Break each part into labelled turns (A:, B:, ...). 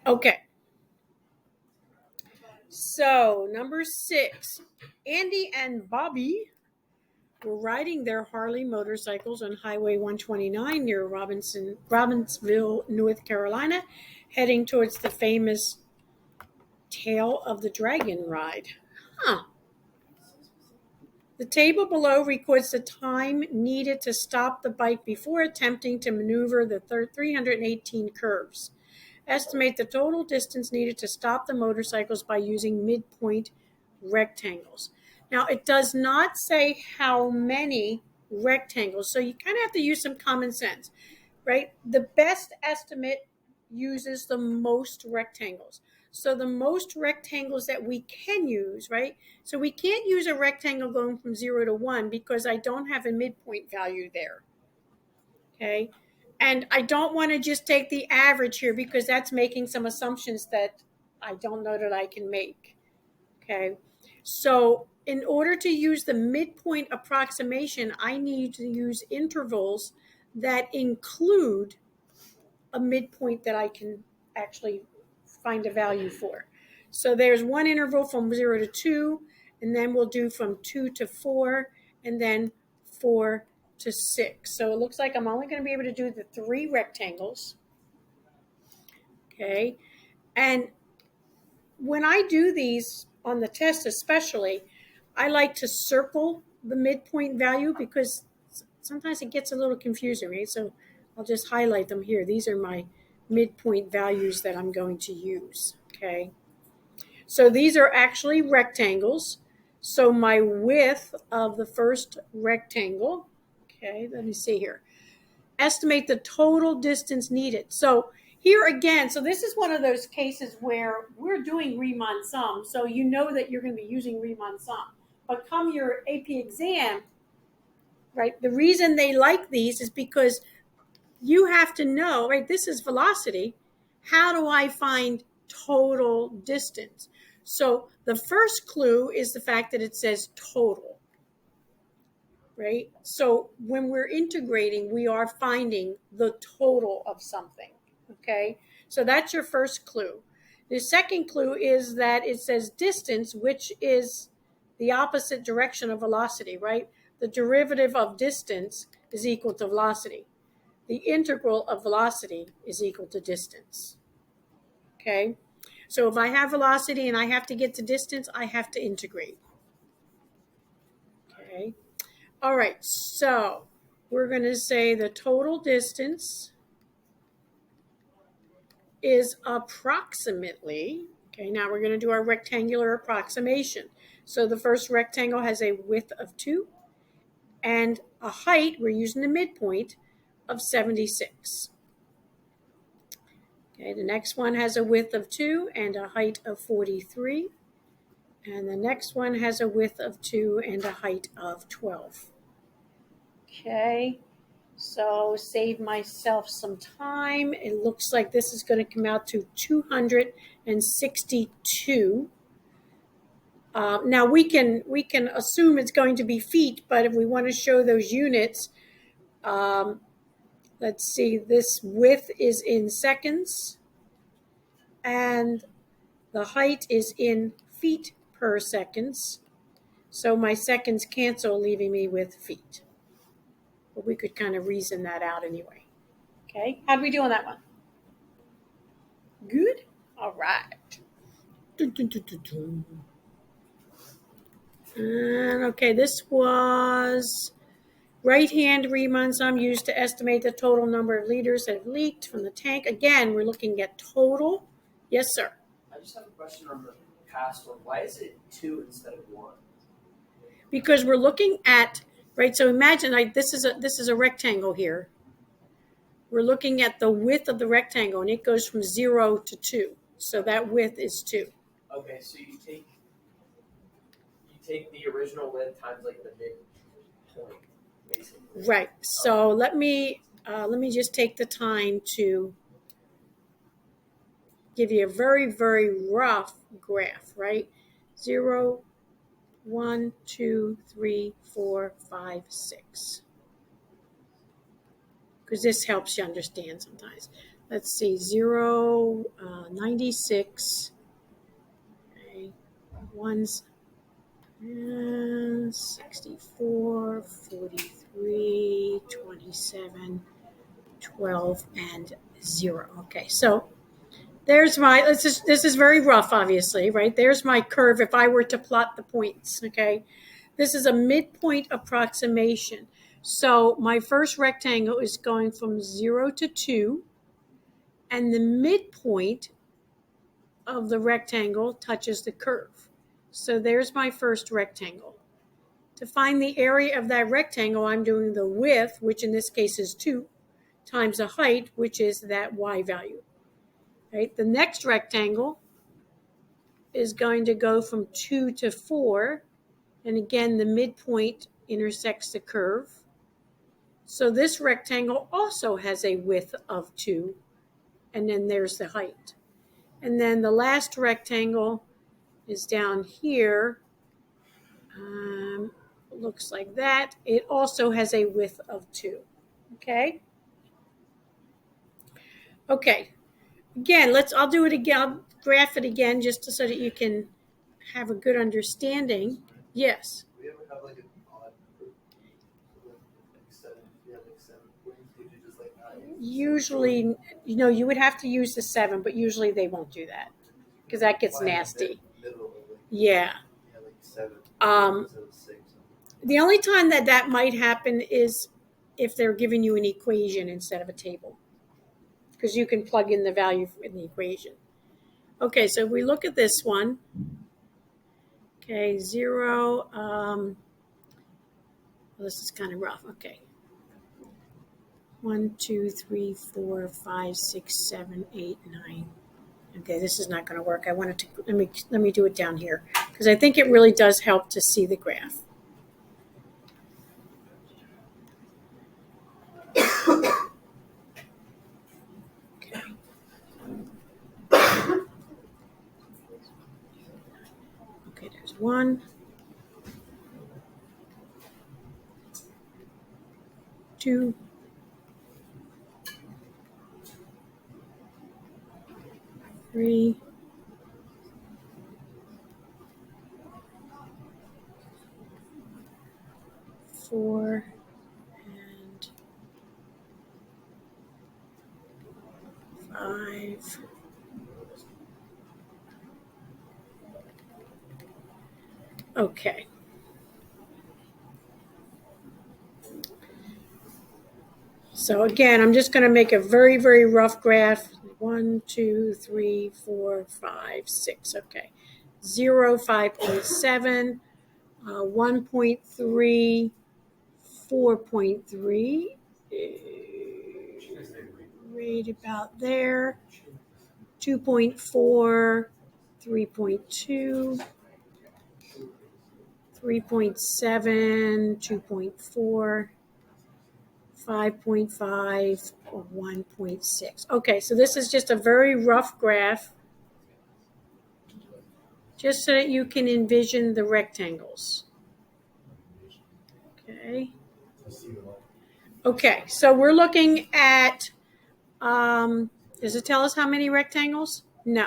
A: Okay, so number 6, Andy and Bobby were riding their Harley motorcycles on Highway 129 near Robbinsville, North Carolina, heading towards the famous Tail of the Dragon ride. Huh. The table below records the time needed to stop the bike before attempting to maneuver the 318 curves. Estimate the total distance needed to stop the motorcycles by using midpoint rectangles. Now, it does not say how many rectangles, so you kind of have to use some common sense, right? The best estimate uses the most rectangles. So the most rectangles that we can use, right? So we can't use a rectangle going from 0 to 1 because I don't have a midpoint value there. Okay. And I don't want to just take the average here because that's making some assumptions that I don't know that I can make. Okay. So in order to use the midpoint approximation, I need to use intervals that include a midpoint that I can actually find a value for. So there's one interval from 0 to 2, and then we'll do from 2 to 4, and then 4 to 6. So it looks like I'm only going to be able to do the 3 rectangles. Okay. And when I do these on the test, especially, I like to circle the midpoint value because sometimes it gets a little confusing, right? So I'll just highlight them here. These are my midpoint values that I'm going to use. Okay. So these are actually rectangles. So my width of the first rectangle, okay, let me see here. Estimate the total distance needed. So here again, so this is one of those cases where we're doing Riemann sum. So you know that you're going to be using Riemann sum. But come your AP exam, right? The reason they like these is because you have to know, right? This is velocity. How do I find total distance? So the first clue is the fact that it says total, right? So when we're integrating, we are finding the total of something, okay? So that's your first clue. The second clue is that it says distance, which is the opposite direction of velocity, right? The derivative of distance is equal to velocity. The integral of velocity is equal to distance. Okay? So if I have velocity and I have to get to distance, I have to integrate. Okay? All right, so we're going to say the total distance is approximately, okay, now we're going to do our rectangular approximation. So the first rectangle has a width of 2 and a height, we're using the midpoint, of 76. Okay, the next one has a width of 2 and a height of 43. And the next one has a width of 2 and a height of 12. Okay, so save myself some time. It looks like this is going to come out to 262. Now we can assume it's going to be feet, but if we want to show those units, let's see, this width is in seconds and the height is in feet per seconds. So my seconds cancel, leaving me with feet. But we could kind of reason that out anyway. Okay, how do we do on that one? Good? All right. Dun, dun, dun, dun, dun. And okay, this was right-hand Riemann sum used to estimate the total number of liters that have leaked from the tank. Again, we're looking at total. Yes, sir.
B: I just have a question on the past one. Why is it 2 instead of 1?
A: Because we're looking at, right, so imagine this is a rectangle here. We're looking at the width of the rectangle and it goes from 0 to 2. So that width is 2.
B: Okay, so you take the original width times like the midpoint, basically.
A: Right. So let me just take the time to give you a very, very rough graph, right? 0, 1, 2, 3, 4, 5, 6. Because this helps you understand sometimes. let's see, 0, 96, okay, 1's 64, 43, 27, 12, and 0. Okay, so there's my, this is very rough, obviously, right? There's my curve if I were to plot the points, okay? This is a midpoint approximation. So my first rectangle is going from 0 to 2, and the midpoint of the rectangle touches the curve. So there's my first rectangle. To find the area of that rectangle, I'm doing the width, which in this case is 2, times the height, which is that y value. Right? The next rectangle is going to go from 2 to 4, and again, the midpoint intersects the curve. So this rectangle also has a width of 2, and then there's the height. And then the last rectangle is down here. Looks like that. It also has a width of 2. Okay? Okay. Again, I'll do it again. I'll graph it again just so that you can have a good understanding. Yes.
C: Do we ever have like an odd group? Like 7, if you have like 7 points, would you just like not use the
A: Usually, you would have to use the 7, but usually they won't do that because that gets
C: Find the
A: nasty.
C: middle of like,
A: Yeah.
C: like 7 instead of 6.
A: The only time that might happen is if they're giving you an equation instead of a table, because you can plug in the value in the equation. Okay, so if we look at this one, okay, 0, well, this is kind of rough. Okay. 1, 2, 3, 4, 5, 6, 7, 8, 9. Okay, this is not going to work. I wanted to let me do it down here because I think it really does help to see the graph. Okay. Okay, there's 1, 2, 3, 4, and 5. Okay. So again, I'm just going to make a very, very rough graph. 1, 2, 3, 4, 5, 6. Okay. 0, 5.7, 1.3, 4.3, right about there. 2.4, 3.2, 3.7, 2.4, 5.5, 1.6. Okay, so this is just a very rough graph, just so that you can envision the rectangles. Okay. Okay, so we're looking at, does it tell us how many rectangles? No.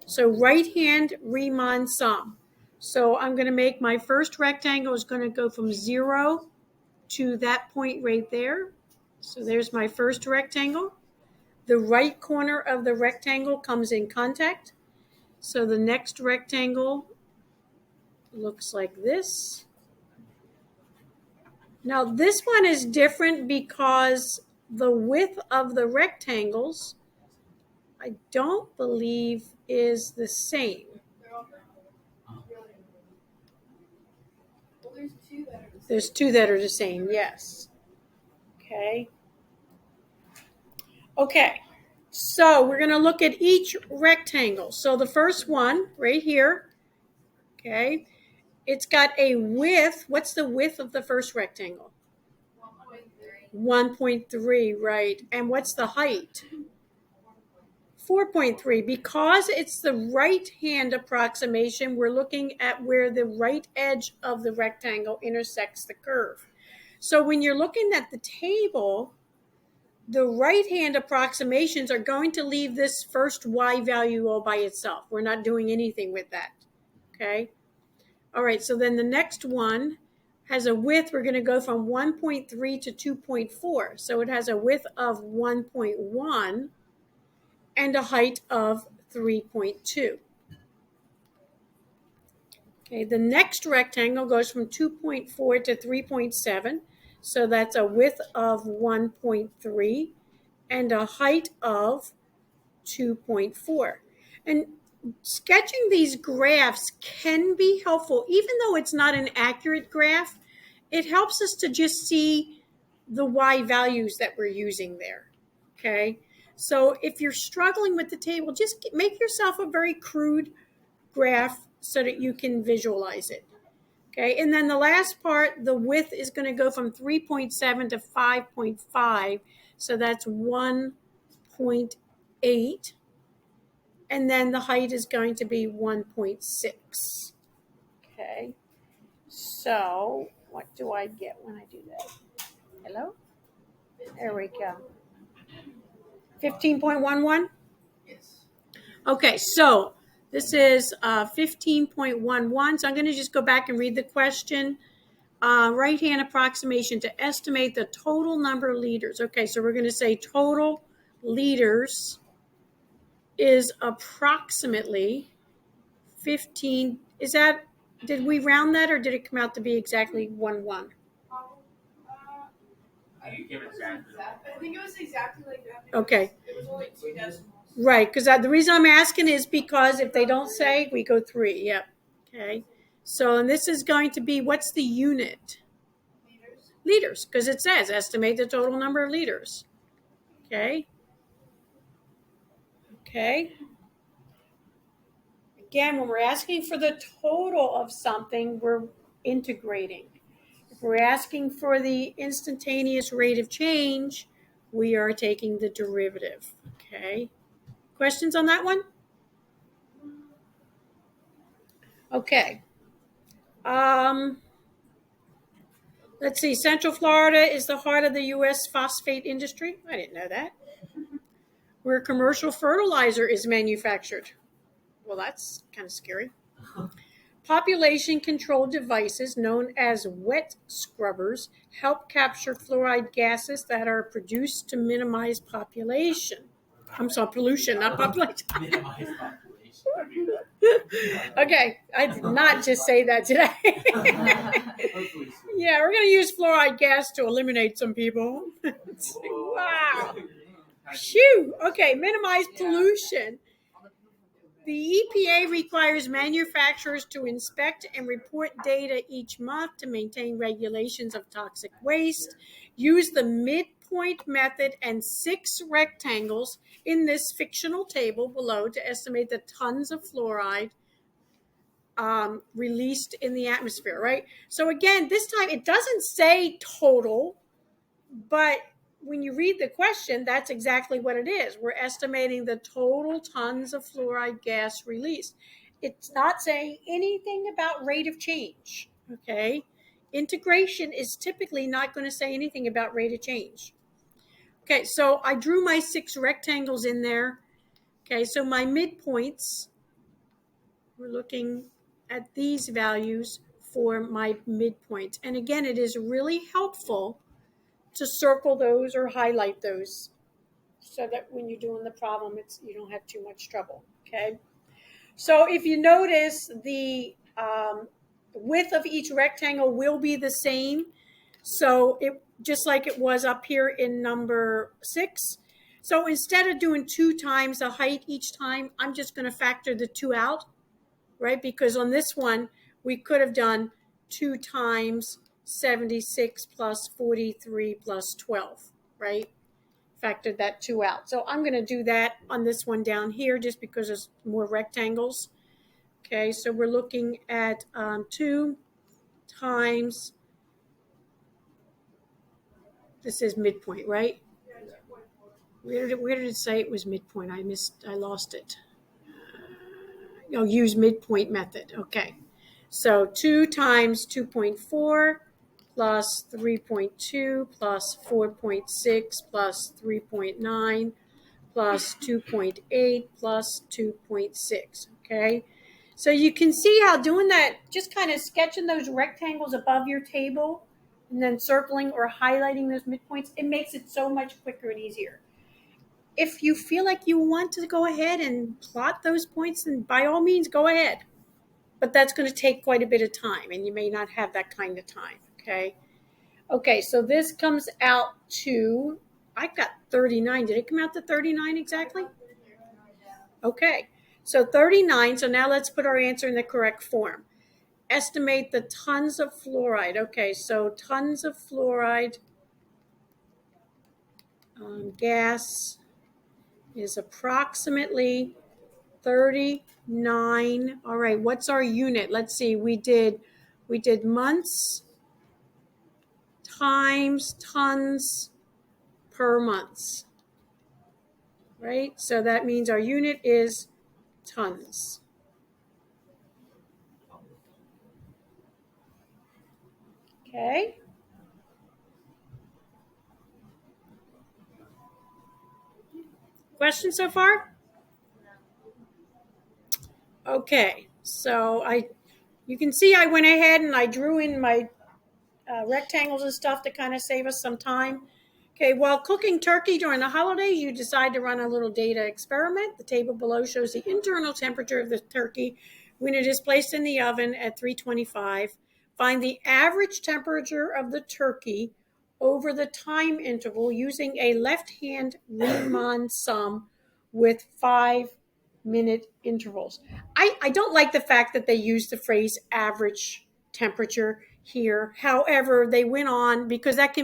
A: So right hand Riemann sum. So I'm going to make my first rectangle is going to go from 0 to that point right there. So there's my first rectangle. The right corner of the rectangle comes in contact. So the next rectangle looks like this. Now this one is different because the width of the rectangles, I don't believe, is the same.
D: Well, there's 2 that are the same.
A: There's 2 that are the same, yes. Okay. Okay, so we're going to look at each rectangle. So the first one right here, okay, it's got a width. What's the width of the first rectangle? 1.3, right. And what's the height? 4.3. Because it's the right hand approximation, we're looking at where the right edge of the rectangle intersects the curve. So when you're looking at the table, the right-hand approximations are going to leave this first y value all by itself. We're not doing anything with that, okay? All right, so then the next one has a width. We're going to go from 1.3 to 2.4. So it has a width of 1.1 and a height of 3.2. Okay, the next rectangle goes from 2.4 to 3.7. So that's a width of 1.3 and a height of 2.4. And sketching these graphs can be helpful, even though it's not an accurate graph. It helps us to just see the y values that we're using there, okay? So if you're struggling with the table, just make yourself a very crude graph so that you can visualize it, okay? And then the last part, the width is going to go from 3.7 to 5.5, so that's 1.8. And then the height is going to be 1.6. Okay. So what do I get when I do that? Hello? There we go. 15.11?
B: Yes.
A: Okay, so this is 15.11. So I'm going to just go back and read the question. Right-hand approximation to estimate the total number of liters. Okay, so we're going to say total liters is approximately 15. Is that, did we round that or did it come out to be exactly 1.1?
D: I think it was exactly like that.
A: Okay.
D: It was only 2 decimals.
A: Right, because the reason I'm asking is because if they don't say, we go 3. Yep. Okay. So, and this is going to be, what's the unit? Liters, because it says estimate the total number of liters. Okay. Okay. Again, when we're asking for the total of something, we're integrating. If we're asking for the instantaneous rate of change, we are taking the derivative. Okay. Questions on that one? Okay. Let's see. Central Florida is the heart of the U.S. phosphate industry. I didn't know that. Where commercial fertilizer is manufactured. Well, that's kind of scary. Population control devices known as wet scrubbers help capture fluoride gases that are produced to minimize population. I'm sorry, pollution, not population.
C: Minimize population.
A: Okay, I did not just say that today. Yeah, we're going to use fluoride gas to eliminate some people. Wow. Phew. Okay, minimize pollution. The EPA requires manufacturers to inspect and report data each month to maintain regulations of toxic waste. Use the midpoint method and 6 rectangles in this fictional table below to estimate the tons of fluoride released in the atmosphere, right? So again, this time it doesn't say total, but when you read the question, that's exactly what it is. We're estimating the total tons of fluoride gas released. It's not saying anything about rate of change, okay? Integration is typically not going to say anything about rate of change. Okay, so I drew my 6 rectangles in there. Okay, so my midpoints, we're looking at these values for my midpoints. And again, it is really helpful to circle those or highlight those so that when you're doing the problem, you don't have too much trouble, okay? So if you notice, the width of each rectangle will be the same. So it just like it was up here in number 6. So instead of doing 2 times the height each time, I'm just going to factor the 2 out, right? Because on this one, we could have done 2 times 76 plus 43 plus 12, right? Factored that 2 out. So I'm going to do that on this one down here just because there's more rectangles. Okay, so we're looking at 2 times, this is midpoint, right? Where did it say it was midpoint? I lost it. Use midpoint method. Okay. So 2 times 2.4 plus 3.2 plus 4.6 plus 3.9 plus 2.8 plus 2.6, okay? So you can see how doing that, just kind of sketching those rectangles above your table and then circling or highlighting those midpoints, it makes it so much quicker and easier. If you feel like you want to go ahead and plot those points, then by all means go ahead. But that's going to take quite a bit of time, and you may not have that kind of time, okay? Okay, so this comes out to, I got 39. Did it come out to 39 exactly? Okay, so 39. So now let's put our answer in the correct form. Estimate the tons of fluoride. Okay, so tons of fluoride gas is approximately 39. All right, what's our unit? Let's see. We did months times tons per month. Right? So that means our unit is tons. Okay? Questions so far? Okay. So you can see I went ahead and I drew in my rectangles and stuff to kind of save us some time. Okay, while cooking turkey during the holidays, you decide to run a little data experiment. The table below shows the internal temperature of the turkey when it is placed in the oven at 325. Find the average temperature of the turkey over the time interval using a left-hand Riemann sum with 5-minute intervals. I don't like the fact that they use the phrase average temperature here. However, they went on because that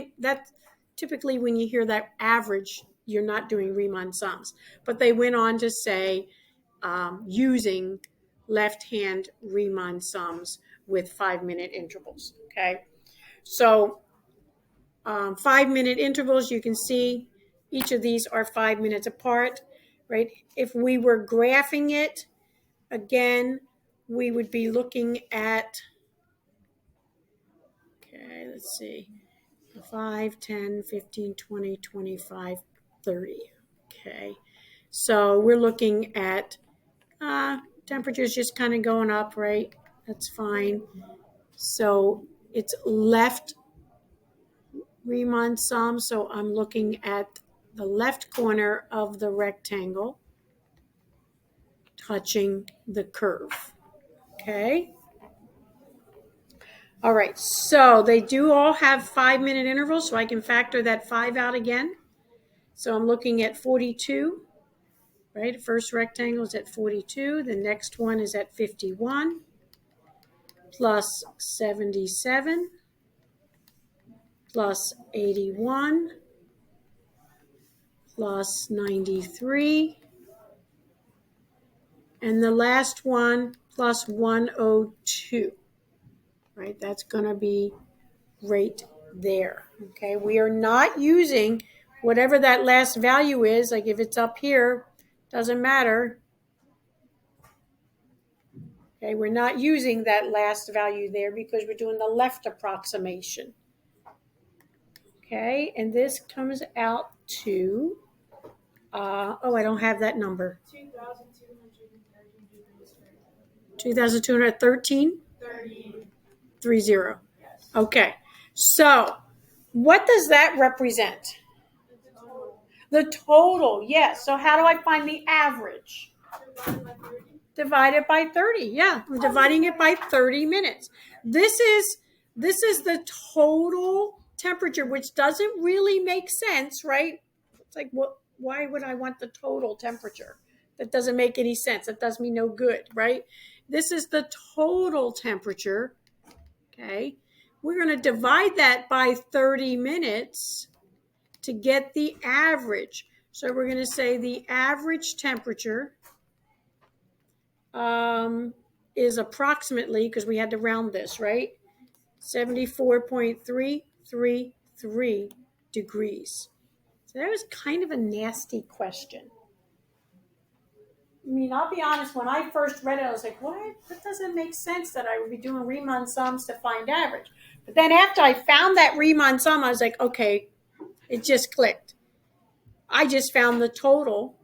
A: typically when you hear that average, you're not doing Riemann sums. But they went on to say using left-hand Riemann sums with 5-minute intervals. Okay, so 5-minute intervals, you can see each of these are 5 minutes apart, right? If we were graphing it, again, we would be looking at, okay, let's see, 5, 10, 15, 20, 25, 30. Okay, so we're looking at temperatures just kind of going up, right? That's fine. So it's left Riemann sum, so I'm looking at the left corner of the rectangle touching the curve. Okay. All right, so they do all have 5-minute intervals, so I can factor that 5 out again. So I'm looking at 42, right? First rectangle is at 42. The next one is at 51 plus 77 plus 81 plus 93. And the last one plus 102, right? That's going to be right there, okay? We are not using whatever that last value is. Like if it's up here, doesn't matter. Okay, we're not using that last value there because we're doing the left approximation. Okay, and this comes out to, I don't have that number. 2,213? 30. Okay, so what does that represent? The total, yes. So how do I find the average? Divide it by 30. Yeah, I'm dividing it by 30 minutes. This is the total temperature, which doesn't really make sense, right? It's like, why would I want the total temperature? That doesn't make any sense. That does me no good, right? This is the total temperature. Okay, we're going to divide that by 30 minutes to get the average. So we're going to say the average temperature is approximately, because we had to round this, right? 74.333 degrees. So that was kind of a nasty question. I mean, I'll be honest, when I first read it, I was like, what? That doesn't make sense that I would be doing Riemann sums to find average. But then after I found that Riemann sum, I was like, okay, it just clicked. I just found the total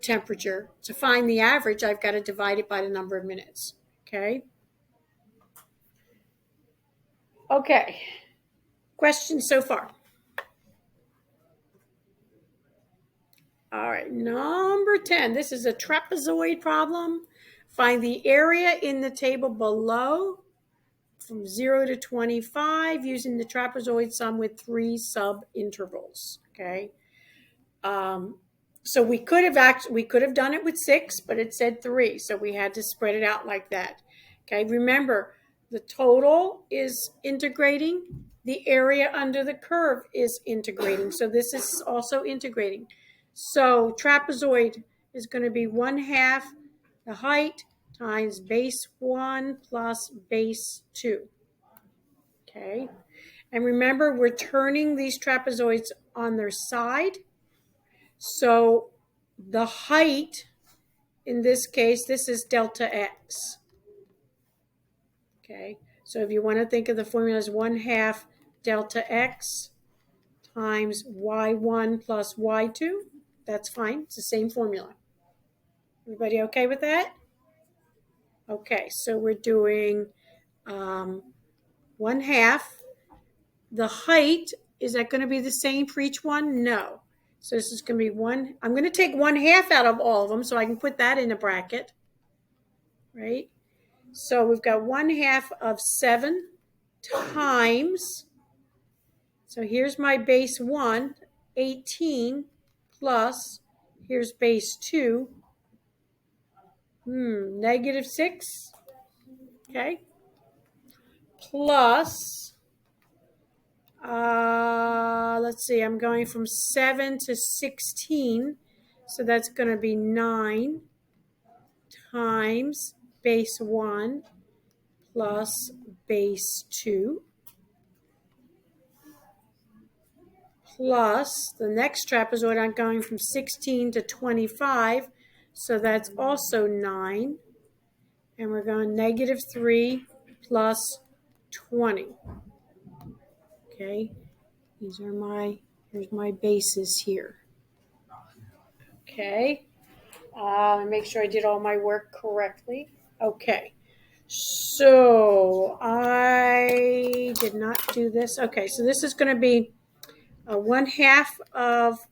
A: temperature. To find the average, I've got to divide it by the number of minutes. Okay. Okay. Questions so far? All right, number 10. This is a trapezoid problem. Find the area in the table below from 0 to 25 using the trapezoid sum with 3 sub-intervals. Okay. So we could have done it with 6, but it said 3, so we had to spread it out like that. Okay, remember the total is integrating, the area under the curve is integrating, so this is also integrating. So trapezoid is going to be 1/2 the height times base 1 plus base 2. Okay, and remember we're turning these trapezoids on their side. So the height, in this case, this is delta x. Okay, so if you want to think of the formula as 1/2 delta x times y1 plus y2, that's fine. It's the same formula. Everybody okay with that? Okay, so we're doing 1/2. The height, is that going to be the same for each one? No. So this is going to be 1. I'm going to take 1/2 out of all of them so I can put that in a bracket. Right? So we've got 1/2 of 7 times, so here's my base 1, 18, plus, here's base 2, -6, okay, plus, let's see, I'm going from 7 to 16, so that's going to be 9 times base 1 plus base 2 plus the next trapezoid, I'm going from 16 to 25, so that's also 9, and we're going -3 plus 20. Okay, here's my bases here. Okay, make sure I did all my work correctly. Okay, so I did not do this. Okay, so this is going to be 1/2 of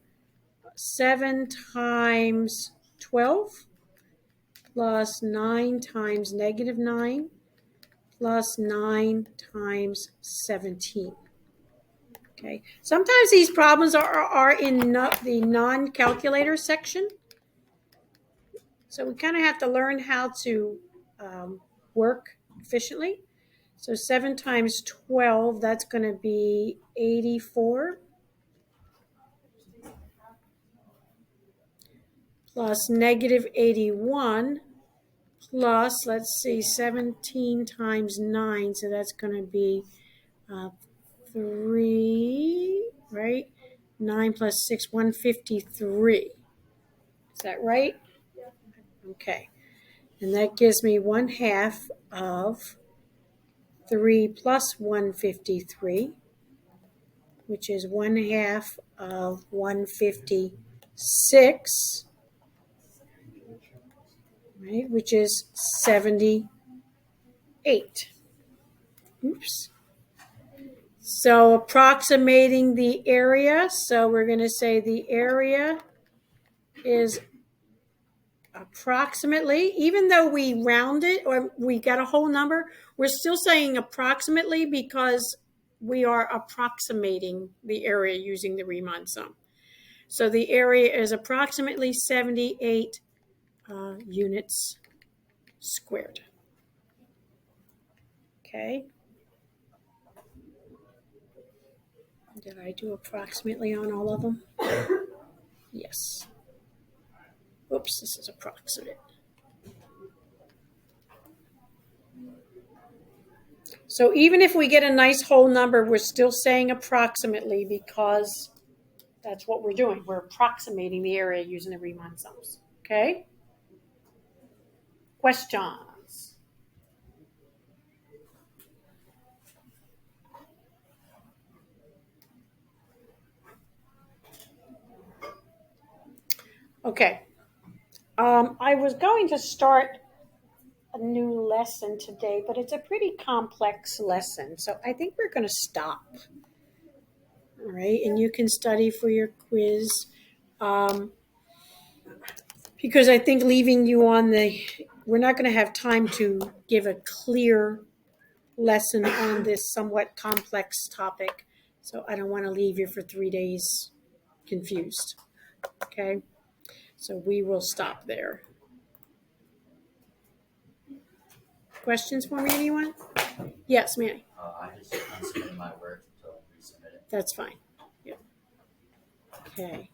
A: 7 times 12 plus 9 times -9 plus 9 times 17. Okay. Sometimes these problems are in the non-calculator section. So we kind of have to learn how to work efficiently. So 7 times 12, that's going to be 84. Plus -81 plus, let's see, 17 times 9, so that's going to be 3, right? 9 plus 6, 153. Is that right? Okay. And that gives me 1/2 of 3 plus 153, which is 1/2 of 156. Right, which is 78. Oops. So approximating the area, so we're going to say the area is approximately, even though we round it or we got a whole number, we're still saying approximately because we are approximating the area using the Riemann sum. So the area is approximately 78 units squared. Okay. Did I do approximately on all of them? Yes. Oops, this is approximate. So even if we get a nice whole number, we're still saying approximately because that's what we're doing. We're approximating the area using the Riemann sums. Okay? Questions? Okay. I was going to start a new lesson today, but it's a pretty complex lesson. So I think we're going to stop. All right. And you can study for your quiz. Because I think leaving you we're not going to have time to give a clear lesson on this somewhat complex topic. So I don't want to leave you for 3 days confused. Okay. So we will stop there. Questions for me, anyone? Yes, Manny.
E: I just unsubmitted my work until resubmit it.
A: That's fine. Yeah. Okay.